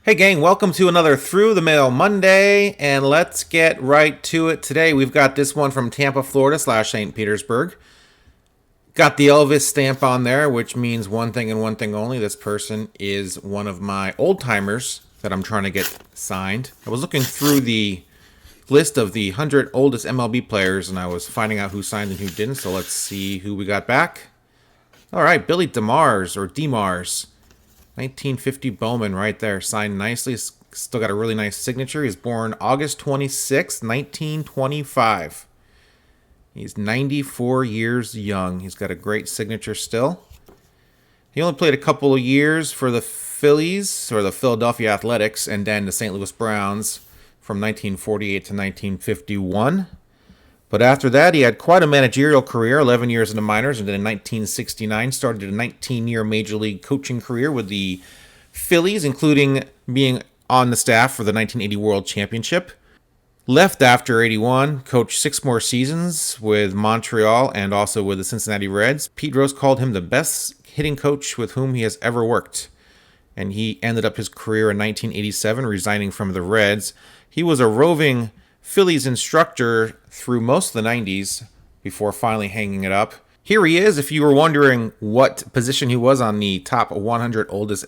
Hey gang, welcome to another Through the Mail Monday, and let's get right to it. Today we've got this one from Tampa, Florida / St. Petersburg. Got the Elvis stamp on there, which means one thing and one thing only. This person is one of my old timers that I'm trying to get signed. I was looking through the list of the 100 oldest MLB players, and I was finding out who signed and who didn't, so let's see who we got back. All right, Billy DeMars, or DeMars. 1950 Bowman right there, signed nicely. Still got a really nice signature. He's born August 26, 1925. He's 94 years young. He's got a great signature still. He only played a couple of years for the Phillies, or the Philadelphia Athletics, and then the St. Louis Browns from 1948 to 1951. But after that, he had quite a managerial career, 11 years in the minors, and then in 1969 started a 19-year Major League coaching career with the Phillies, including being on the staff for the 1980 World Championship. Left after 81, coached 6 more seasons with Montreal and also with the Cincinnati Reds. Pete Rose called him the best hitting coach with whom he has ever worked. And he ended up his career in 1987, resigning from the Reds. He was a roving Phillies instructor through most of the 90s before finally hanging it up. Here he is, if you were wondering what position he was on the top 100 oldest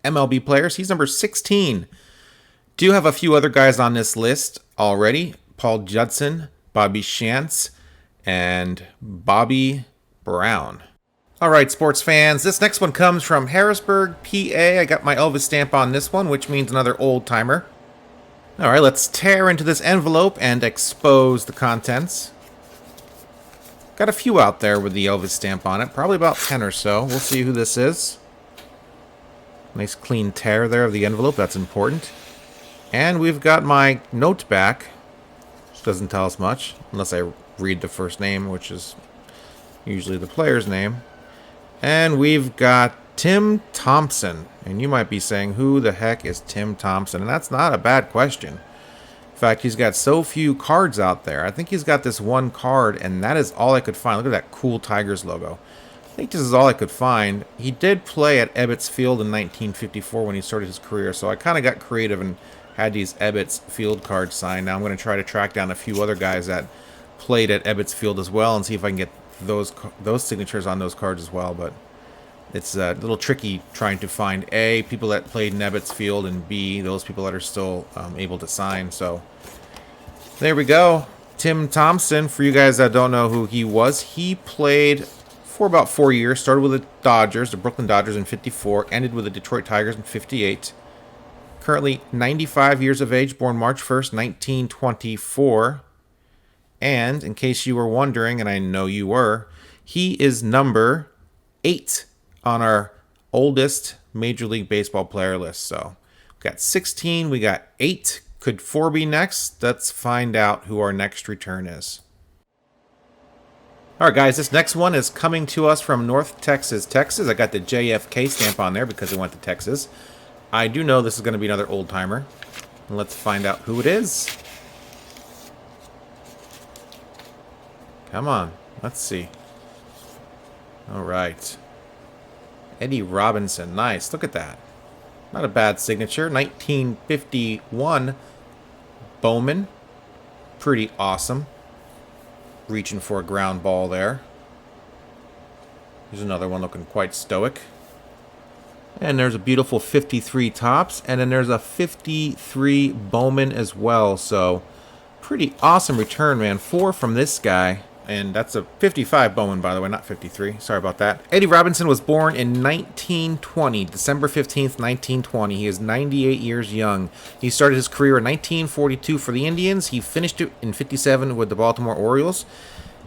MLB players. He's number 16. Do have a few other guys on this list already. Paul Judson, Bobby Shantz, and Bobby Brown. All right, sports fans, this next one comes from Harrisburg, PA. I got my Elvis stamp on this one, which means another old timer. All right, let's tear into this envelope and expose the contents. Got a few out there with the Elvis stamp on it, probably about 10 or so. We'll see who this is. Nice clean tear there of the envelope, that's important. And we've got my note back, which doesn't tell us much, unless I read the first name, which is usually the player's name. And we've got Tim Thompson. And you might be saying, who the heck is Tim Thompson? And that's not a bad question. In fact, he's got so few cards out there. I think he's got this one card, and that is all I could find. Look at that cool Tigers logo. I think this is all I could find. He did play at Ebbets Field in 1954 when he started his career, so I kind of got creative and had these Ebbets Field cards signed. Now I'm going to try to track down a few other guys that played at Ebbets Field as well and see if I can get those signatures on those cards as well, but it's a little tricky trying to find A, people that played in Ebbets Field, and B, those people that are still able to sign. So there we go. Tim Thompson, for you guys that don't know who he was, he played for about 4 years. Started with the Dodgers, the Brooklyn Dodgers in 54, ended with the Detroit Tigers in 58. Currently 95 years of age, born March 1st, 1924. And in case you were wondering, and I know you were, he is number 8 on our oldest Major League Baseball player list. So we got 16, we got 8. Could 4 be next? Let's find out who our next return is. All right, guys, this next one is coming to us from North Texas, Texas. I got the JFK stamp on there because it went to Texas. I do know this is going to be another old timer. Let's find out who it is. Come on, let's see. All right. Eddie Robinson, nice. Look at that. Not a bad signature. 1951 Bowman. Pretty awesome. Reaching for a ground ball there. Here's another one looking quite stoic. And there's a beautiful 53 Topps. And then there's a 53 Bowman as well. So, pretty awesome return, man. 4 from this guy. And that's a 55 Bowman, by the way, not 53. Sorry about that. Eddie Robinson was born in 1920, December 15th, 1920. He is 98 years young. He started his career in 1942 for the Indians. He finished it in 57 with the Baltimore Orioles.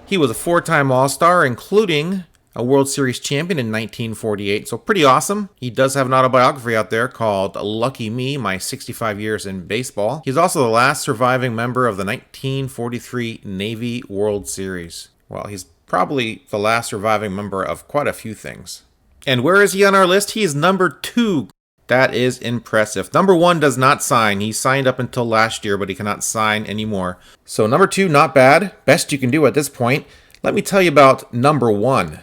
He was a 4-time All-Star, including a World Series champion in 1948, so pretty awesome. He does have an autobiography out there called Lucky Me, My 65 Years in Baseball. He's also the last surviving member of the 1943 Navy World Series. Well, he's probably the last surviving member of quite a few things. And where is he on our list? He is number 2. That is impressive. Number 1 does not sign. He signed up until last year, but he cannot sign anymore. So number 2, not bad. Best you can do at this point. Let me tell you about number 1.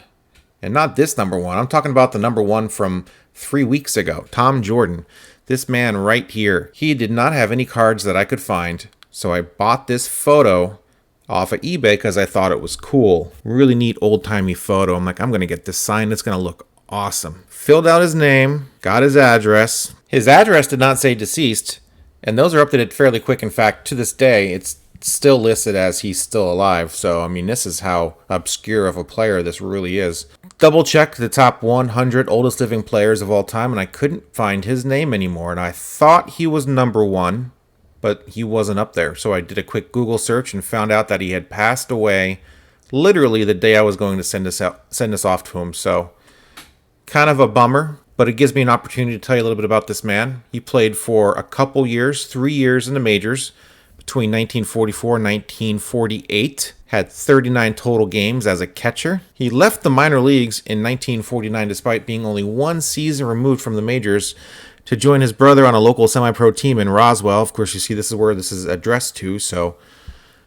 And not this number 1. I'm talking about the number 1 from 3 weeks ago, Tom Jordan. This man right here, he did not have any cards that I could find, so I bought this photo off of eBay because I thought it was cool. Really neat old-timey photo. I'm like, I'm going to get this signed. It's going to look awesome. Filled out his name, got his address. His address did not say deceased, and those are updated fairly quick. In fact, to this day, it's still listed as he's still alive. So, I mean, this is how obscure of a player this really is. Double checked the top 100 oldest living players of all time, and I couldn't find his name anymore. And I thought he was number one, but he wasn't up there. So I did a quick Google search and found out that he had passed away literally the day I was going to send this off to him. So kind of a bummer, but it gives me an opportunity to tell you a little bit about this man. He played for a couple years, 3 years in the majors between 1944 and 1948. Had 39 total games as a catcher. He left the minor leagues in 1949 despite being only one season removed from the majors to join his brother on a local semi-pro team in Roswell. Of course, you see this is where this is addressed to, so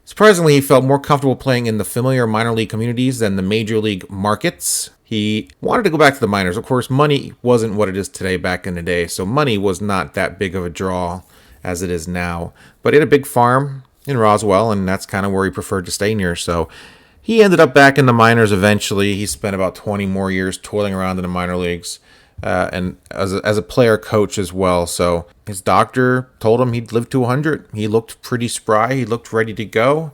surprisingly, he felt more comfortable playing in the familiar minor league communities than the major league markets. He wanted to go back to the minors. Of course, money wasn't what it is today back in the day, so money was not that big of a draw as it is now. But he had a big farm in Roswell, and that's kind of where he preferred to stay near. So he ended up back in the minors eventually. He spent about 20 more years toiling around in the minor leagues and as a player coach as well. So his doctor told him he'd live to 100. He looked pretty spry. He looked ready to go.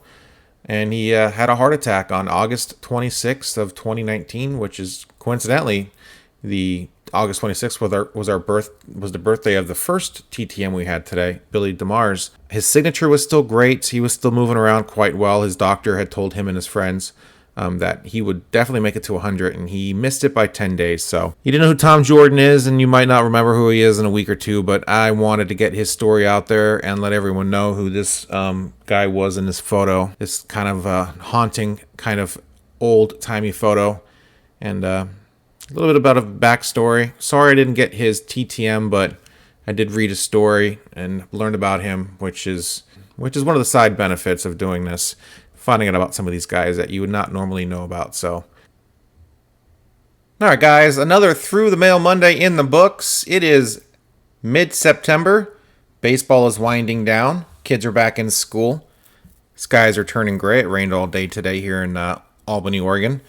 And he had a heart attack on August 26th of 2019, which is coincidentally the August 26th was the birthday of the first TTM we had today, Billy DeMars. His signature was still great. He was still moving around quite well. His doctor had told him and his friends that he would definitely make it to 100, and he missed it by 10 days. So you didn't know who Tom Jordan is, and you might not remember who he is in a week or two, but I wanted to get his story out there and let everyone know who this guy was in this photo. This kind of haunting, kind of old-timey photo. And a little bit about a backstory. Sorry I didn't get his TTM, but I did read his story and learned about him, which is one of the side benefits of doing this, finding out about some of these guys that you would not normally know about. So, all right, guys, another Through the Mail Monday in the books. It is mid-September. Baseball is winding down. Kids are back in school. Skies are turning gray. It rained all day today here in Albany, Oregon.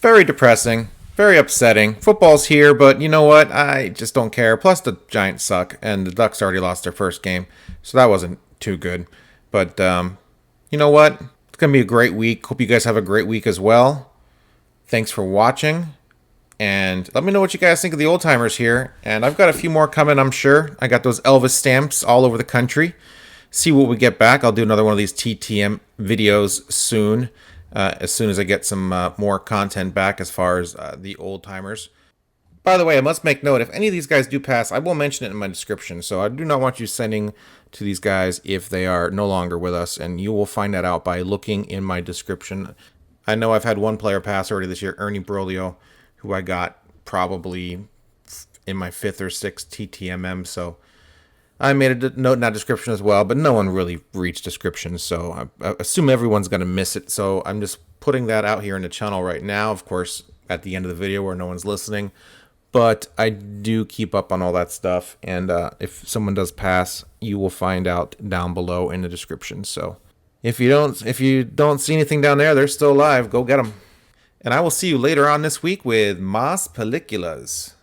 Very depressing. Very upsetting. Football's here, but you know what? I just don't care. Plus, the Giants suck, and the Ducks already lost their first game, so that wasn't too good. But you know what? It's going to be a great week. Hope you guys have a great week as well. Thanks for watching, and let me know what you guys think of the old-timers here. And I've got a few more coming, I'm sure. I got those Elvis stamps all over the country. See what we get back. I'll do another one of these TTM videos soon. As soon as I get some more content back as far as the old-timers. By the way, I must make note, if any of these guys do pass, I will mention it in my description. So I do not want you sending to these guys if they are no longer with us, and you will find that out by looking in my description. I know I've had one player pass already this year, Ernie Broglio, who I got probably in my 5th or 6th TTMM, so I made a note in that description as well, but no one really reads descriptions, so I assume everyone's going to miss it. So I'm just putting that out here in the channel right now, of course, at the end of the video where no one's listening. But I do keep up on all that stuff, and if someone does pass, you will find out down below in the description. So if you don't see anything down there, they're still alive. Go get them. And I will see you later on this week with Más Películas.